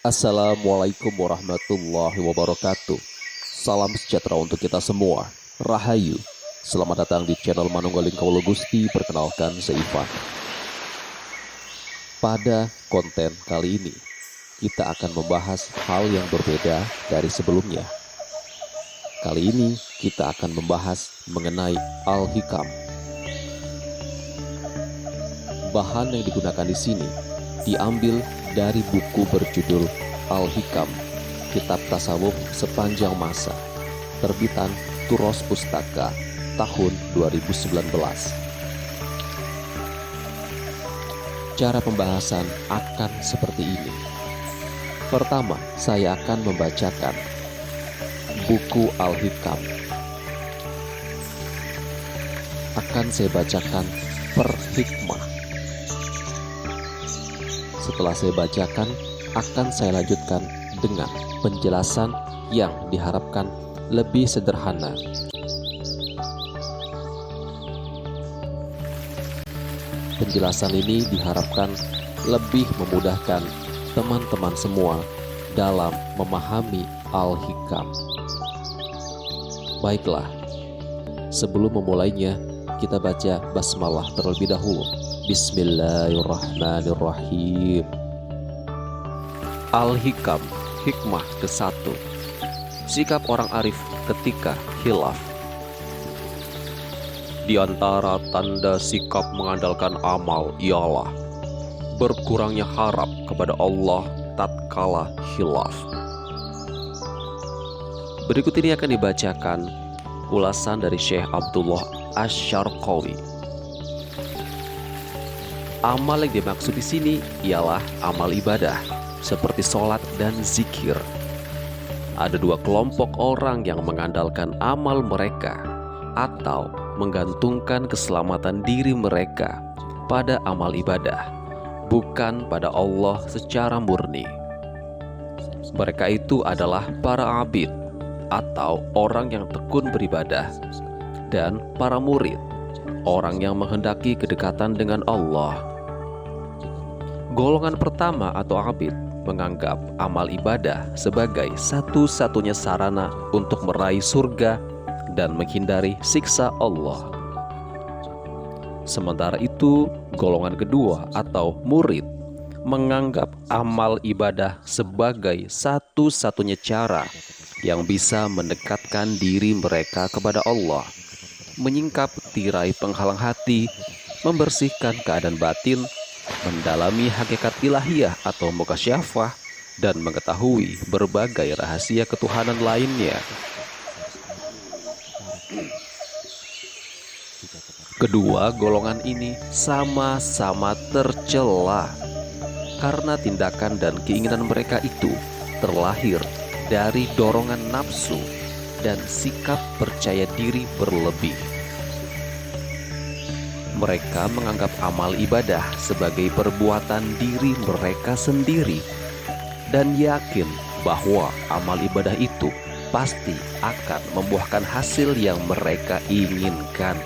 Assalamualaikum warahmatullahi wabarakatuh. Salam sejahtera untuk kita semua. Rahayu. Selamat datang di channel Manunggaling Kawula Gusti. Perkenalkan Seifan. Pada konten kali ini, kita akan membahas hal yang berbeda dari sebelumnya. Kali ini kita akan membahas mengenai Al-Hikam. Bahan yang digunakan di sini diambil dari buku berjudul Al-Hikam, Kitab Tasawuf Sepanjang Masa, terbitan Turos Pustaka tahun 2019. Cara pembahasan akan seperti ini. Pertama, saya akan membacakan buku Al-Hikam. Akan saya bacakan per hikmah. Setelah saya bacakan, akan saya lanjutkan dengan penjelasan yang diharapkan lebih sederhana. Penjelasan ini diharapkan lebih memudahkan teman-teman semua dalam memahami Al-Hikam. Baiklah, sebelum memulainya, kita baca basmalah terlebih dahulu. Bismillahirrahmanirrahim. Al-Hikam, hikmah ke-1. Sikap orang arif ketika khilaf. Di antara tanda sikap mengandalkan amal ialah berkurangnya harap kepada Allah tatkala khilaf. Berikut ini akan dibacakan ulasan dari Syekh Abdullah Asy-Syarqawi. Amal yang dimaksud di sini ialah amal ibadah seperti sholat dan zikir. Ada dua kelompok orang yang mengandalkan amal mereka atau menggantungkan keselamatan diri mereka pada amal ibadah, bukan pada Allah secara murni. Mereka itu adalah para abid atau orang yang tekun beribadah, dan para murid, orang yang menghendaki kedekatan dengan Allah. Golongan pertama atau abid menganggap amal ibadah sebagai satu-satunya sarana untuk meraih surga dan menghindari siksa Allah. Sementara itu, golongan kedua atau murid menganggap amal ibadah sebagai satu-satunya cara yang bisa mendekatkan diri mereka kepada Allah, menyingkap tirai penghalang hati, membersihkan keadaan batin, mendalami hakikat ilahiyah atau mukasyafah, dan mengetahui berbagai rahasia ketuhanan lainnya. Kedua golongan ini sama-sama tercela karena tindakan dan keinginan mereka itu terlahir dari dorongan nafsu dan sikap percaya diri berlebih. Mereka menganggap amal ibadah sebagai perbuatan diri mereka sendiri dan yakin bahwa amal ibadah itu pasti akan membuahkan hasil yang mereka inginkan.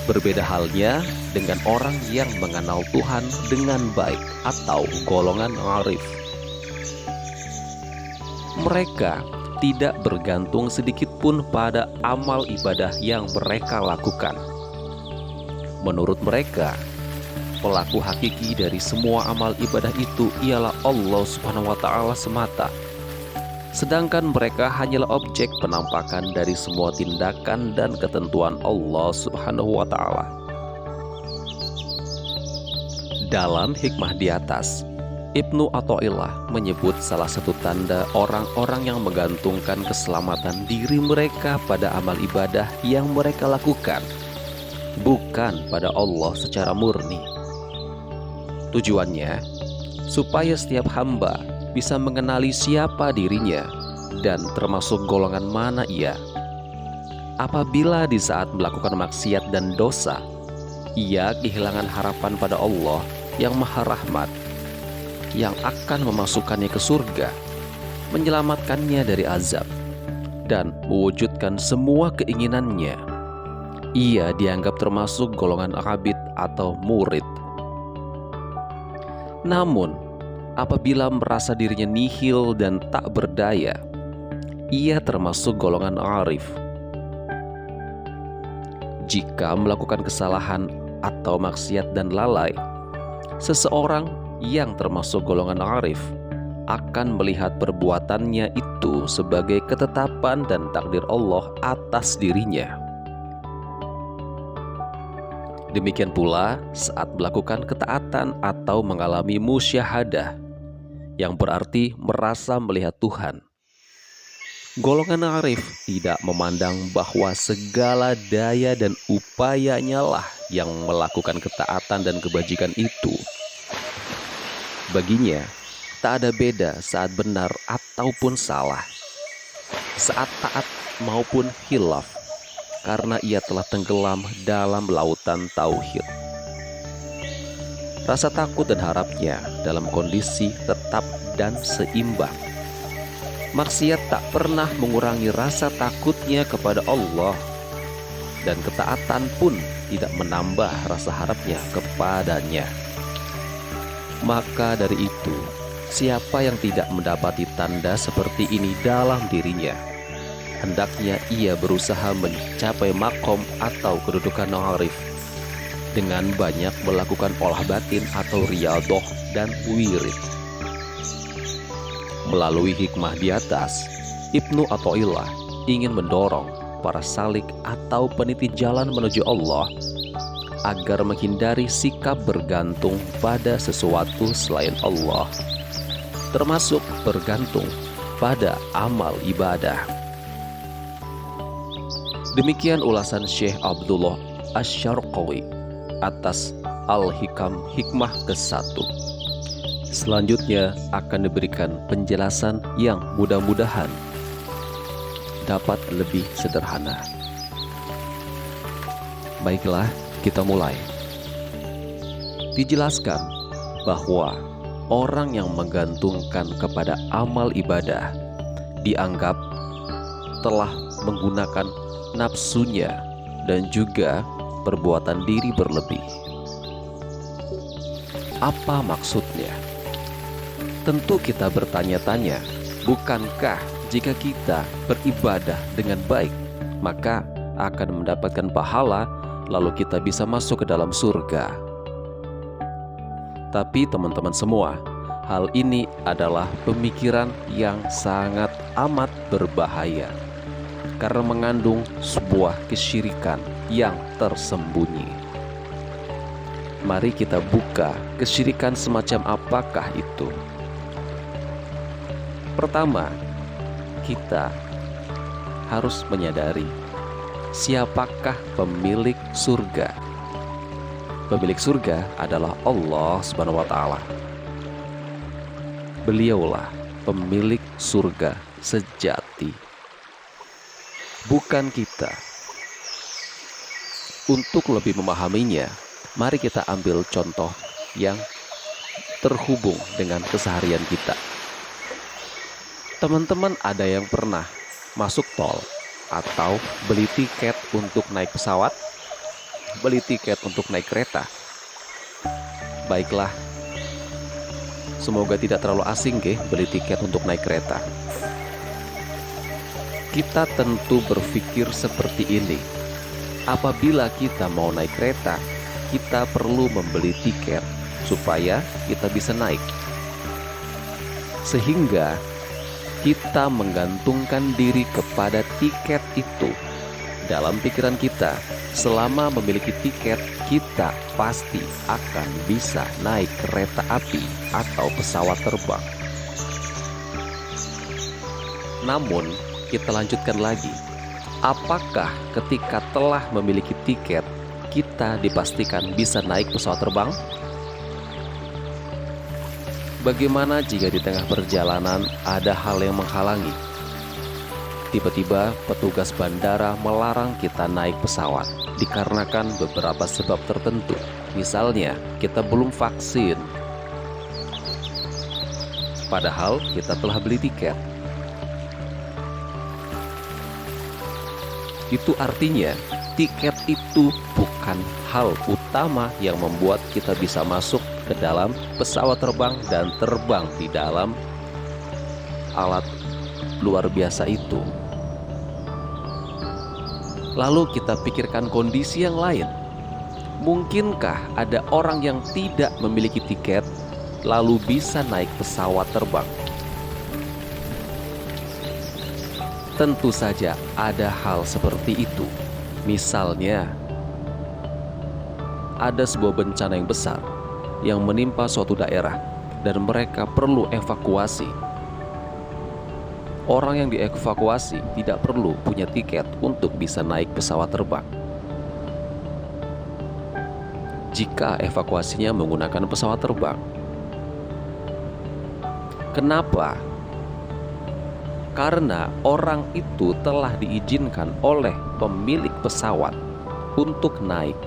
Berbeda halnya dengan orang yang mengenal Tuhan dengan baik atau golongan arif. Mereka tidak bergantung sedikit pun pada amal ibadah yang mereka lakukan. Menurut mereka, pelaku hakiki dari semua amal ibadah itu ialah Allah Subhanahu wa Ta'ala semata. Sedangkan mereka hanyalah objek penampakan dari semua tindakan dan ketentuan Allah Subhanahu wa Ta'ala. Dalam hikmah di atas, Ibnu Athaillah menyebut salah satu tanda orang-orang yang menggantungkan keselamatan diri mereka pada amal ibadah yang mereka lakukan, bukan pada Allah secara murni. Tujuannya, supaya setiap hamba bisa mengenali siapa dirinya dan termasuk golongan mana ia. Apabila di saat melakukan maksiat dan dosa, ia kehilangan harapan pada Allah yang Maha Rahmat, yang akan memasukkannya ke surga, menyelamatkannya dari azab, dan mewujudkan semua keinginannya, ia dianggap termasuk golongan abid atau murid. Namun, apabila merasa dirinya nihil dan tak berdaya, ia termasuk golongan arif. Jika melakukan kesalahan atau maksiat dan lalai, seseorang yang termasuk golongan arif akan melihat perbuatannya itu sebagai ketetapan dan takdir Allah atas dirinya. Demikian pula saat melakukan ketaatan atau mengalami musyahadah, yang berarti merasa melihat Tuhan. Golongan arif tidak memandang bahwa segala daya dan upayanya lah yang melakukan ketaatan dan kebajikan itu. Baginya, tak ada beda saat benar ataupun salah, saat taat maupun khilaf, karena ia telah tenggelam dalam lautan tauhid. Rasa takut dan harapnya dalam kondisi tetap dan seimbang. Maksiat tak pernah mengurangi rasa takutnya kepada Allah, dan ketaatan pun tidak menambah rasa harapnya kepadanya. Maka dari itu, siapa yang tidak mendapati tanda seperti ini dalam dirinya, hendaknya ia berusaha mencapai makom atau kedudukan arif dengan banyak melakukan olah batin atau riyadhah dan wirid. Melalui hikmah di atas, Ibnu Athaillah ingin mendorong para salik atau peniti jalan menuju Allah agar menghindari sikap bergantung pada sesuatu selain Allah, termasuk bergantung pada amal ibadah. Demikian ulasan Syekh Abdullah Asy-Syarqawi atas Al-Hikam Hikmah ke-1. Selanjutnya akan diberikan penjelasan yang mudah-mudahan dapat lebih sederhana. Baiklah, kita mulai. Dijelaskan bahwa orang yang menggantungkan kepada amal ibadah dianggap telah menggunakan nafsunya dan juga perbuatan diri berlebih. Apa maksudnya? Tentu kita bertanya-tanya, bukankah jika kita beribadah dengan baik, maka akan mendapatkan pahala, lalu kita bisa masuk ke dalam surga? Tapi teman-teman semua, hal ini adalah pemikiran yang sangat amat berbahaya, karena mengandung sebuah kesyirikan yang tersembunyi. Mari kita buka kesyirikan semacam apakah itu. Pertama, kita harus menyadari siapakah pemilik surga. Pemilik surga adalah Allah Subhanahu wa Ta'ala. Beliaulah pemilik surga sejati, bukan kita. Untuk lebih memahaminya, mari kita ambil contoh yang terhubung dengan keseharian kita. Teman-teman ada yang pernah masuk tol atau beli tiket untuk naik pesawat, beli tiket untuk naik kereta? Baiklah, semoga tidak terlalu asing beli tiket untuk naik kereta. Kita tentu berpikir seperti ini. Apabila kita mau naik kereta, kita perlu membeli tiket supaya kita bisa naik. Sehingga kita menggantungkan diri kepada tiket itu. Dalam pikiran kita, selama memiliki tiket, kita pasti akan bisa naik kereta api atau pesawat terbang. Namun, kita lanjutkan lagi. Apakah ketika telah memiliki tiket, kita dipastikan bisa naik pesawat terbang? Bagaimana jika di tengah perjalanan ada hal yang menghalangi? Tiba-tiba petugas bandara melarang kita naik pesawat dikarenakan beberapa sebab tertentu. Misalnya, kita belum vaksin. Padahal kita telah beli tiket. Itu artinya tiket itu bukan hal utama yang membuat kita bisa masuk ke dalam pesawat terbang dan terbang di dalam alat luar biasa itu. Lalu kita pikirkan kondisi yang lain. Mungkinkah ada orang yang tidak memiliki tiket lalu bisa naik pesawat terbang? Tentu saja ada hal seperti itu. Misalnya, ada sebuah bencana yang besar yang menimpa suatu daerah dan mereka perlu evakuasi. Orang yang dievakuasi tidak perlu punya tiket untuk bisa naik pesawat terbang. Jika evakuasinya menggunakan pesawat terbang, kenapa? Karena orang itu telah diizinkan oleh pemilik pesawat untuk naik,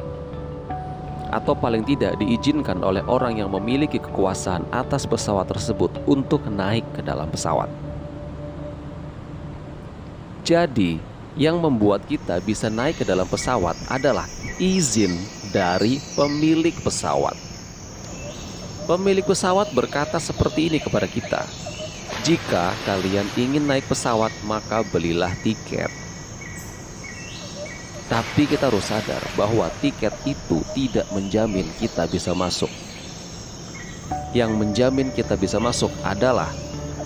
atau paling tidak diizinkan oleh orang yang memiliki kekuasaan atas pesawat tersebut untuk naik ke dalam pesawat. Jadi, yang membuat kita bisa naik ke dalam pesawat adalah izin dari pemilik pesawat. Pemilik pesawat berkata seperti ini kepada kita, "Jika kalian ingin naik pesawat, maka belilah tiket." Tapi kita harus sadar bahwa tiket itu tidak menjamin kita bisa masuk. Yang menjamin kita bisa masuk adalah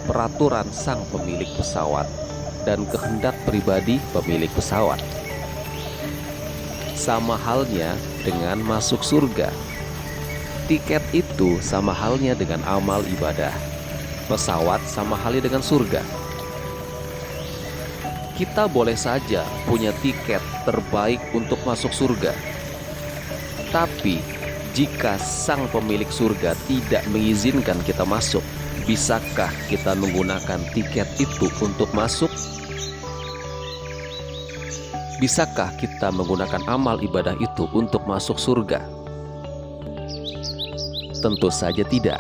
peraturan sang pemilik pesawat dan kehendak pribadi pemilik pesawat. Sama halnya dengan masuk surga. Tiket itu sama halnya dengan amal ibadah. Pesawat sama halnya dengan surga. Kita boleh saja punya tiket terbaik untuk masuk surga. Tapi jika sang pemilik surga tidak mengizinkan kita masuk, bisakah kita menggunakan tiket itu untuk masuk? Bisakah kita menggunakan amal ibadah itu untuk masuk surga? Tentu saja tidak.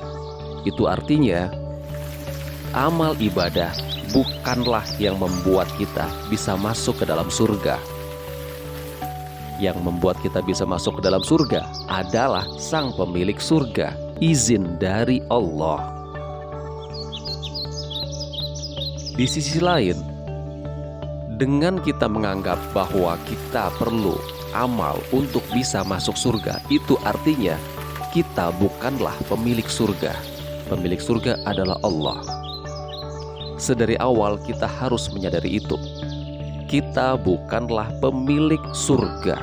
Itu artinya amal ibadah bukanlah yang membuat kita bisa masuk ke dalam surga. Yang membuat kita bisa masuk ke dalam surga adalah sang pemilik surga, izin dari Allah. Di sisi lain, dengan kita menganggap bahwa kita perlu amal untuk bisa masuk surga, itu artinya kita bukanlah pemilik surga. Pemilik surga adalah Allah. Sedari awal kita harus menyadari itu. Kita bukanlah pemilik surga.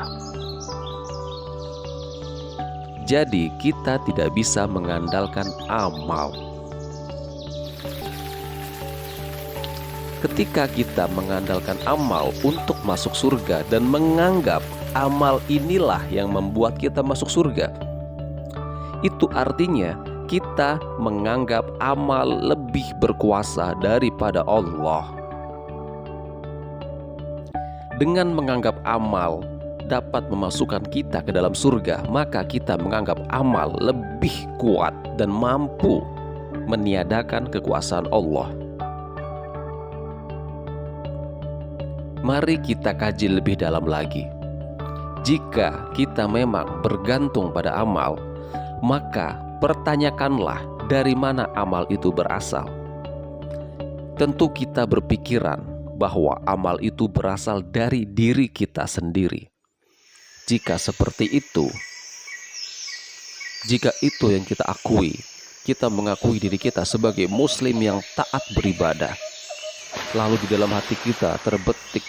Jadi kita tidak bisa mengandalkan amal. Ketika kita mengandalkan amal untuk masuk surga dan menganggap amal inilah yang membuat kita masuk surga, itu artinya kita menganggap amal lebih berkuasa daripada Allah. Dengan menganggap amal dapat memasukkan kita ke dalam surga, maka kita menganggap amal lebih kuat dan mampu meniadakan kekuasaan Allah. Mari kita kaji lebih dalam lagi. Jika kita memang bergantung pada amal, maka pertanyakanlah dari mana amal itu berasal. Tentu kita berpikiran bahwa amal itu berasal dari diri kita sendiri. Jika seperti itu, jika itu yang kita akui, kita mengakui diri kita sebagai muslim yang taat beribadah, lalu di dalam hati kita terbetik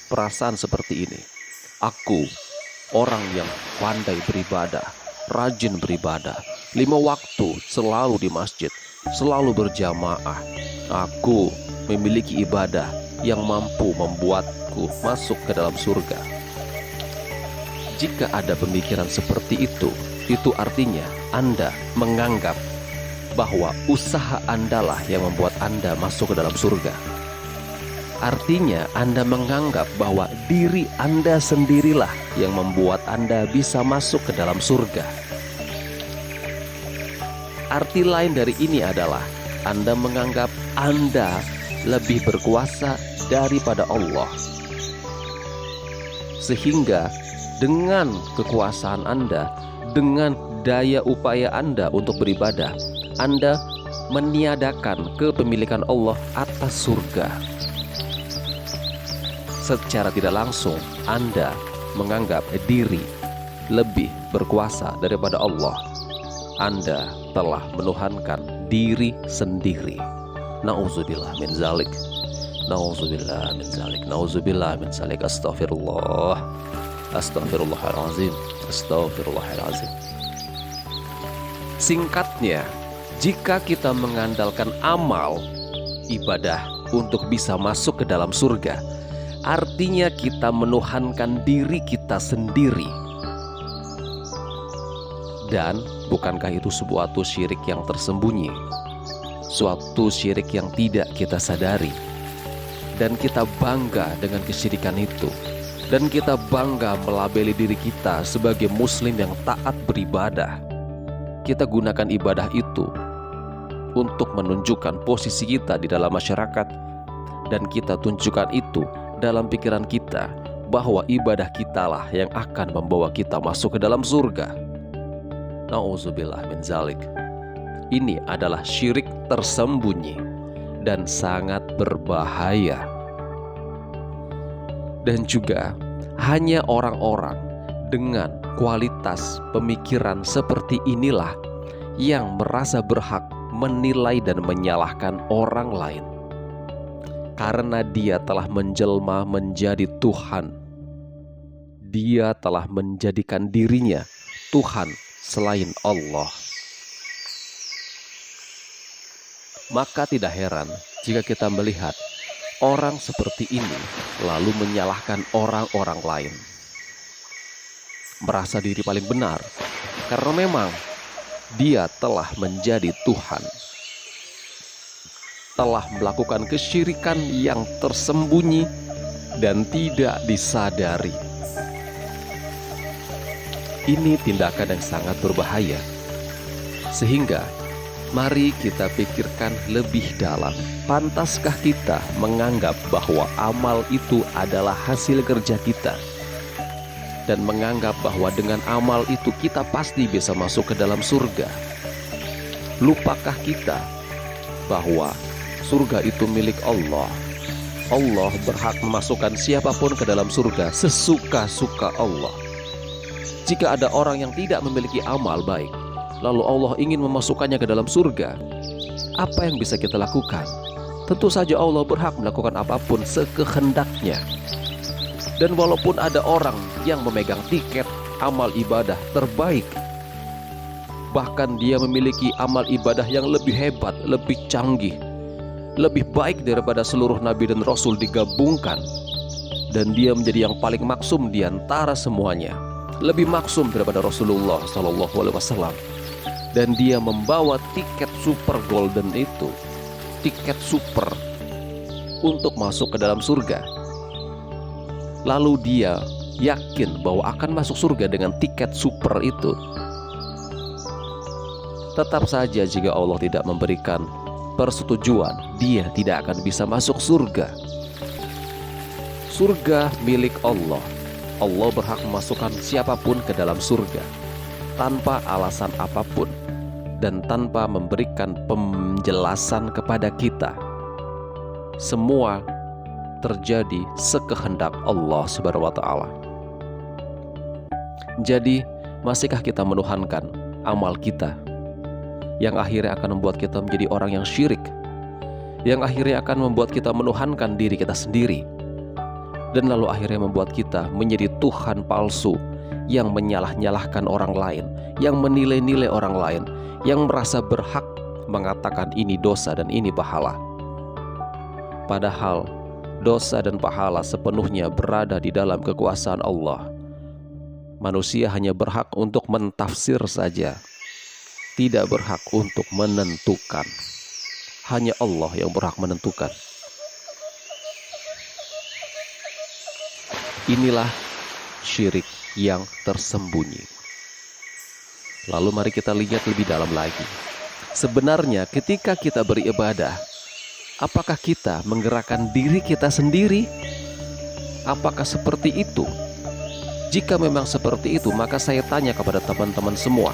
perasaan seperti ini, aku orang yang pandai beribadah, rajin beribadah, 5 waktu selalu di masjid, selalu berjamaah. Aku memiliki ibadah yang mampu membuatku masuk ke dalam surga. Jika ada pemikiran seperti itu artinya Anda menganggap bahwa usaha Anda lah yang membuat Anda masuk ke dalam surga. Artinya Anda menganggap bahwa diri Anda sendirilah yang membuat Anda bisa masuk ke dalam surga. Arti lain dari ini adalah Anda menganggap Anda lebih berkuasa daripada Allah, sehingga dengan kekuasaan Anda, dengan daya upaya Anda untuk beribadah, Anda meniadakan kepemilikan Allah atas surga. Secara tidak langsung, Anda menganggap diri lebih berkuasa daripada Allah. Anda telah menuhankan diri sendiri. Nauzubillah min zalik. Nauzubillah min zalik. Nauzubillah min zalik. Astaghfirullah. Astaghfirullahalazim. Astaghfirullahalazim. Singkatnya, jika kita mengandalkan amal ibadah untuk bisa masuk ke dalam surga, artinya kita menuhankan diri kita sendiri. Dan bukankah itu suatu syirik yang tersembunyi, suatu syirik yang tidak kita sadari, dan kita bangga dengan kesyirikan itu, dan kita bangga melabeli diri kita sebagai muslim yang taat beribadah. Kita gunakan ibadah itu untuk menunjukkan posisi kita di dalam masyarakat, dan kita tunjukkan itu dalam pikiran kita bahwa ibadah kitalah yang akan membawa kita masuk ke dalam surga. Nauzubillah min zalik. Ini adalah syirik tersembunyi dan sangat berbahaya. Dan juga hanya orang-orang dengan kualitas pemikiran seperti inilah yang merasa berhak menilai dan menyalahkan orang lain, karena dia telah menjelma menjadi Tuhan. Dia telah menjadikan dirinya Tuhan selain Allah. Maka tidak heran jika kita melihat orang seperti ini lalu menyalahkan orang-orang lain, merasa diri paling benar karena memang dia telah menjadi Tuhan, telah melakukan kesyirikan yang tersembunyi dan tidak disadari. Ini tindakan yang sangat berbahaya, sehingga mari kita pikirkan lebih dalam. Pantaskah kita menganggap bahwa amal itu adalah hasil kerja kita, dan menganggap bahwa dengan amal itu kita pasti bisa masuk ke dalam surga? Lupakah kita bahwa surga itu milik Allah? Allah berhak memasukkan siapapun ke dalam surga sesuka-suka Allah. Jika ada orang yang tidak memiliki amal baik, lalu Allah ingin memasukkannya ke dalam surga, apa yang bisa kita lakukan? Tentu saja Allah berhak melakukan apapun sekehendaknya. Dan walaupun ada orang yang memegang tiket amal ibadah terbaik, bahkan dia memiliki amal ibadah yang lebih hebat, lebih canggih, lebih baik daripada seluruh nabi dan rasul digabungkan, dan dia menjadi yang paling maksum di antara semuanya, lebih maksum daripada Rasulullah SAW, dan dia membawa tiket super golden itu, tiket super untuk masuk ke dalam surga. Lalu dia yakin bahwa akan masuk surga dengan tiket super itu. Tetap saja jika Allah tidak memberikan persetujuan, dia tidak akan bisa masuk surga. Surga milik Allah. Allah berhak memasukkan siapapun ke dalam surga tanpa alasan apapun dan tanpa memberikan penjelasan kepada kita. Semua terjadi sekehendak Allah Subhanahu wa taala. Jadi, masihkah kita menuhankan amal kita yang akhirnya akan membuat kita menjadi orang yang syirik, yang akhirnya akan membuat kita menuhankan diri kita sendiri, dan lalu akhirnya membuat kita menjadi Tuhan palsu yang menyalah-nyalahkan orang lain, yang menilai-nilai orang lain, yang merasa berhak mengatakan ini dosa dan ini pahala. Padahal dosa dan pahala sepenuhnya berada di dalam kekuasaan Allah. Manusia hanya berhak untuk mentafsir saja, tidak berhak untuk menentukan. Hanya Allah yang berhak menentukan. Inilah syirik yang tersembunyi. Lalu mari kita lihat lebih dalam lagi. Sebenarnya ketika kita beribadah, apakah kita menggerakkan diri kita sendiri? Apakah seperti itu? Jika memang seperti itu, maka saya tanya kepada teman-teman semua,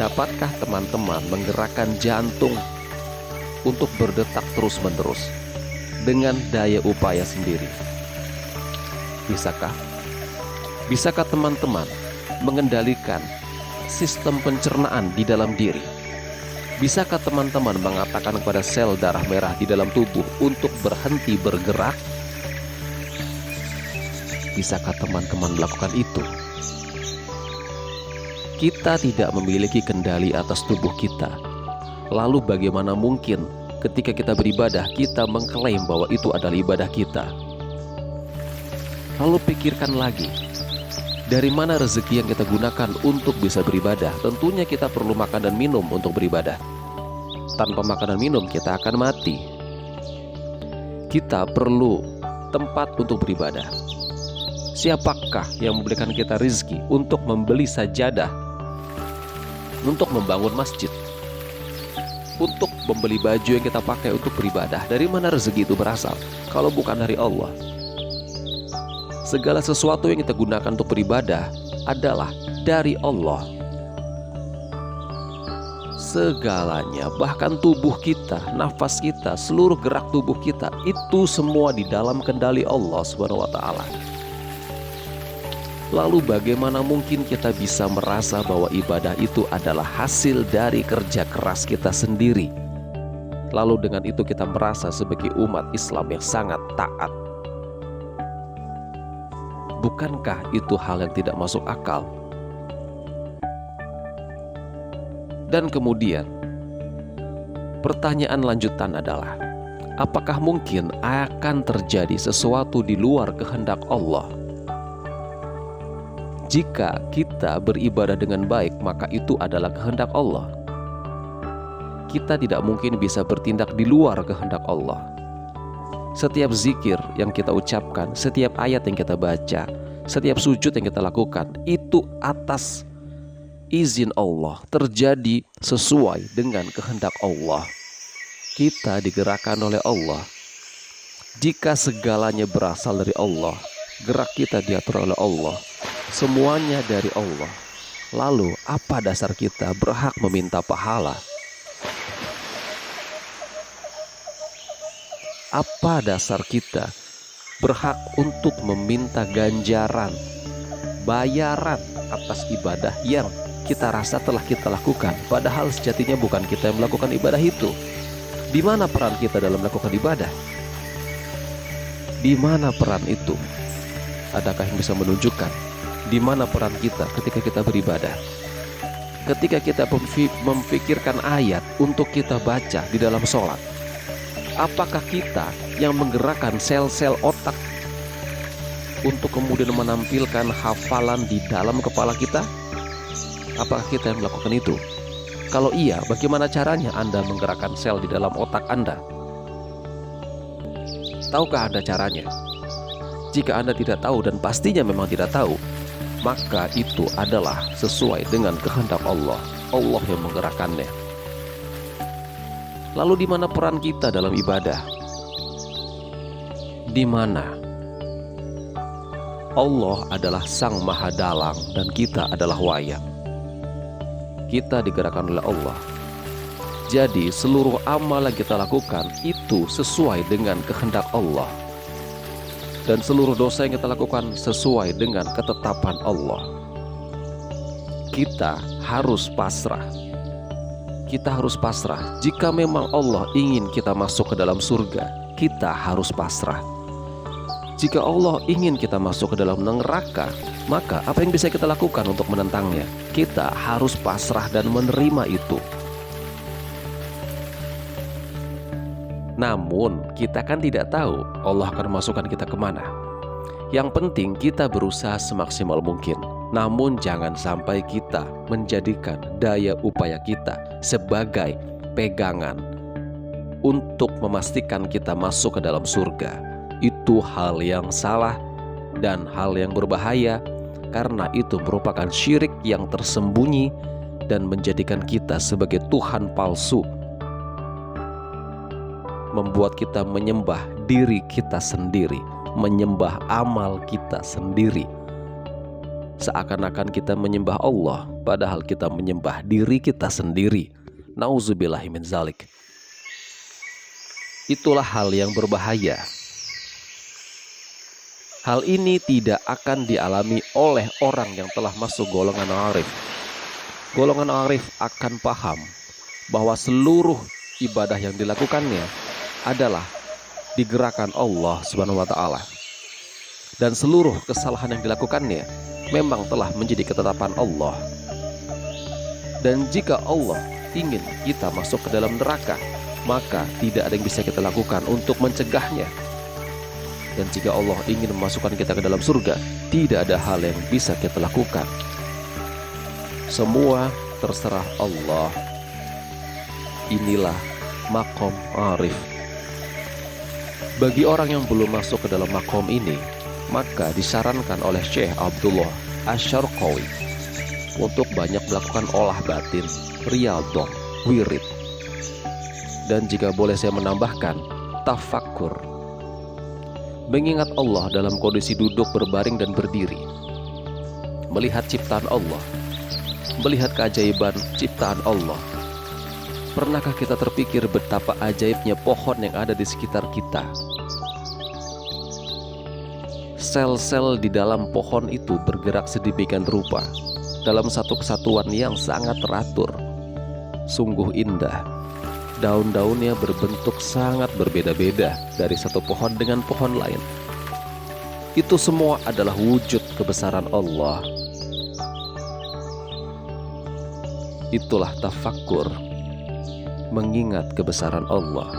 dapatkah teman-teman menggerakkan jantung untuk berdetak terus-menerus dengan daya upaya sendiri? Bisakah? Bisakah teman-teman mengendalikan sistem pencernaan di dalam diri? Bisakah teman-teman mengatakan kepada sel darah merah di dalam tubuh untuk berhenti bergerak? Bisakah teman-teman melakukan itu? Kita tidak memiliki kendali atas tubuh kita. Lalu bagaimana mungkin ketika kita beribadah kita mengklaim bahwa itu adalah ibadah kita? Lalu pikirkan lagi, dari mana rezeki yang kita gunakan untuk bisa beribadah? Tentunya kita perlu makan dan minum untuk beribadah. Tanpa makan dan minum kita akan mati. Kita perlu tempat untuk beribadah. Siapakah yang memberikan kita rezeki untuk membeli sajadah, untuk membangun masjid, untuk membeli baju yang kita pakai untuk beribadah? Dari mana rezeki itu berasal kalau bukan dari Allah? Segala sesuatu yang kita gunakan untuk beribadah adalah dari Allah. Segalanya, bahkan tubuh kita, nafas kita, seluruh gerak tubuh kita, itu semua di dalam kendali Allah Subhanahu wa ta'ala. Lalu bagaimana mungkin kita bisa merasa bahwa ibadah itu adalah hasil dari kerja keras kita sendiri? Lalu dengan itu kita merasa sebagai umat Islam yang sangat taat. Bukankah itu hal yang tidak masuk akal? Dan kemudian pertanyaan lanjutan adalah, apakah mungkin akan terjadi sesuatu di luar kehendak Allah? Jika kita beribadah dengan baik, maka itu adalah kehendak Allah. Kita tidak mungkin bisa bertindak di luar kehendak Allah. Setiap zikir yang kita ucapkan, setiap ayat yang kita baca, setiap sujud yang kita lakukan, itu atas izin Allah, terjadi sesuai dengan kehendak Allah. Kita digerakkan oleh Allah. Jika segalanya berasal dari Allah, gerak kita diatur oleh Allah, semuanya dari Allah, lalu apa dasar kita berhak meminta pahala? Apa dasar kita berhak untuk meminta ganjaran, bayaran atas ibadah yang kita rasa telah kita lakukan, padahal sejatinya bukan kita yang melakukan ibadah itu? Di mana peran kita dalam melakukan ibadah? Di mana peran itu? Adakah yang bisa menunjukkan di mana peran kita ketika kita beribadah? Ketika kita memikirkan ayat untuk kita baca di dalam sholat, apakah kita yang menggerakkan sel-sel otak untuk kemudian menampilkan hafalan di dalam kepala kita? Apakah kita yang melakukan itu? Kalau iya, bagaimana caranya Anda menggerakkan sel di dalam otak Anda? Tahukah Anda caranya? Jika Anda tidak tahu, dan pastinya memang tidak tahu, maka itu adalah sesuai dengan kehendak Allah. Allah yang menggerakkannya. Lalu di mana peran kita dalam ibadah? Di mana? Allah adalah Sang Maha Dalang dan kita adalah wayang. Kita digerakkan oleh Allah. Jadi seluruh amal yang kita lakukan itu sesuai dengan kehendak Allah. Dan seluruh dosa yang kita lakukan sesuai dengan ketetapan Allah. Kita harus pasrah. Kita harus pasrah. Jika memang Allah ingin kita masuk ke dalam surga, kita harus pasrah. Jika Allah ingin kita masuk ke dalam neraka, maka apa yang bisa kita lakukan untuk menentangnya? Kita harus pasrah dan menerima itu. Namun kita kan tidak tahu Allah akan masukkan kita kemana. Yang penting kita berusaha semaksimal mungkin. Namun jangan sampai kita menjadikan daya upaya kita sebagai pegangan untuk memastikan kita masuk ke dalam surga. Itu hal yang salah dan hal yang berbahaya, karena itu merupakan syirik yang tersembunyi dan menjadikan kita sebagai Tuhan palsu, membuat kita menyembah diri kita sendiri, menyembah amal kita sendiri. seakan-akan kita menyembah Allah, padahal kita menyembah diri kita sendiri. Nauzubillahi min zalik. Itulah hal yang berbahaya. Hal ini tidak akan dialami oleh orang yang telah masuk golongan arif. Golongan arif akan paham bahwa seluruh ibadah yang dilakukannya adalah digerakkan Allah Subhanahu wa taala. Dan seluruh kesalahan yang dilakukannya memang telah menjadi ketetapan Allah. Dan jika Allah ingin kita masuk ke dalam neraka, maka tidak ada yang bisa kita lakukan untuk mencegahnya. Dan jika Allah ingin memasukkan kita ke dalam surga, tidak ada hal yang bisa kita lakukan. Semua terserah Allah. Inilah makom arif. Bagi orang yang belum masuk ke dalam makom ini, maka disarankan oleh Syekh Abdullah Asy-Syarqawi untuk banyak melakukan olah batin, riyadhah, wirid. Dan jika boleh saya menambahkan, tafakkur. Mengingat Allah dalam kondisi duduk, berbaring, dan berdiri. Melihat ciptaan Allah. Melihat keajaiban ciptaan Allah. Pernahkah kita terpikir betapa ajaibnya pohon yang ada di sekitar kita? Sel-sel di dalam pohon itu bergerak sedemikian rupa dalam satu kesatuan yang sangat teratur. Sungguh indah. Daun-daunnya berbentuk sangat berbeda-beda dari satu pohon dengan pohon lain. Itu semua adalah wujud kebesaran Allah. Itulah tafakkur. Mengingat kebesaran Allah,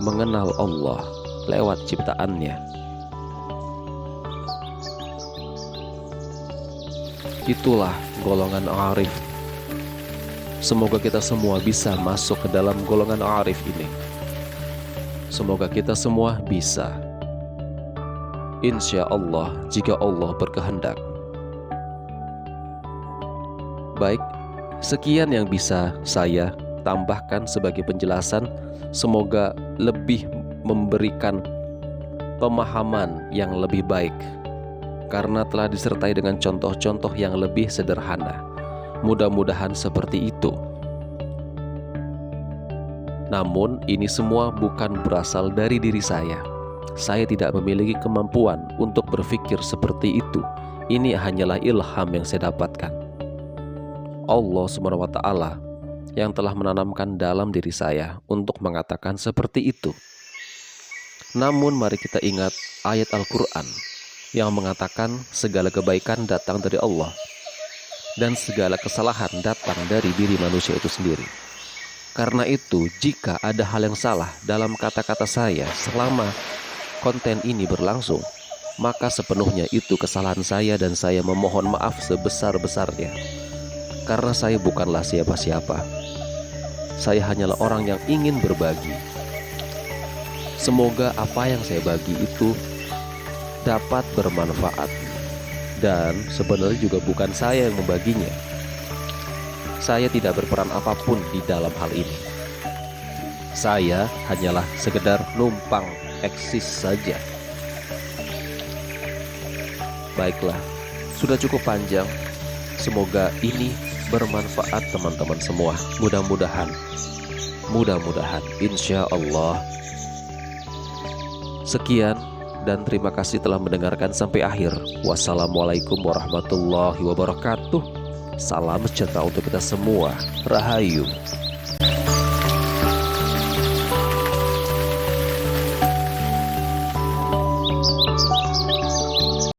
mengenal Allah lewat ciptaannya. Itulah golongan arif. Semoga kita semua bisa masuk ke dalam golongan arif ini. Semoga kita semua bisa. Insya Allah, jika Allah berkehendak. Baik, sekian yang bisa saya tambahkan sebagai penjelasan. Semoga lebih memberikan pemahaman yang lebih baik, karena telah disertai dengan contoh-contoh yang lebih sederhana. Mudah-mudahan seperti itu. Namun ini semua bukan berasal dari diri saya. Saya tidak memiliki kemampuan untuk berpikir seperti itu. Ini hanyalah ilham yang saya dapatkan. Allah Subhanahu wa taala yang telah menanamkan dalam diri saya untuk mengatakan seperti itu. Namun mari kita ingat ayat Al-Quran yang mengatakan segala kebaikan datang dari Allah dan segala kesalahan datang dari diri manusia itu sendiri. Karena itu, jika ada hal yang salah dalam kata-kata saya selama konten ini berlangsung, maka sepenuhnya itu kesalahan saya dan saya memohon maaf sebesar-besarnya. Karena saya bukanlah siapa-siapa. Saya hanyalah orang yang ingin berbagi. Semoga apa yang saya bagi itu dapat bermanfaat. Dan sebenarnya juga bukan saya yang membaginya. Saya tidak berperan apapun di dalam hal ini. Saya hanyalah sekedar numpang eksis saja. Baiklah, sudah cukup panjang. Semoga ini bermanfaat teman-teman semua. Mudah-mudahan insya Allah. Sekian dan terima kasih telah mendengarkan sampai akhir. Wassalamualaikum warahmatullahi wabarakatuh. Salam sejahtera untuk kita semua. Rahayu.